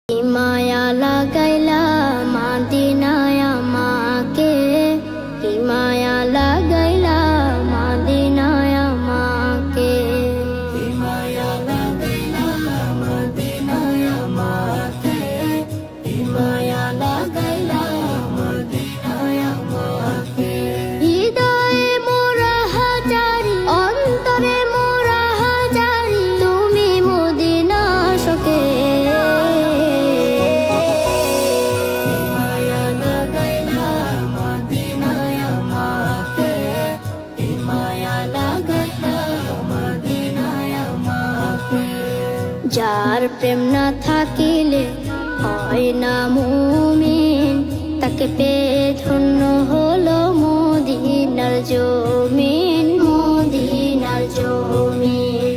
কি মায়া লাগাইলা মাদিনায় আমাকে, কি মায়া লাগাইলা মাদিনায় আমাকে, কি মায়া লাগাইলা মাদিনায় আমাকে, কি মায়া লাগাইলা মাদিনায় আমাকে। হৃদয়ে মোরা হাজারি, অন্তরে মোরা হাজারি, তুমি মদিনা শোকে। যার প্রেম না থাকিলে হয় না মুমিন, তাকে পেয়ে ধন্য হলো মদিনার জমিন, মদিনার জমিন।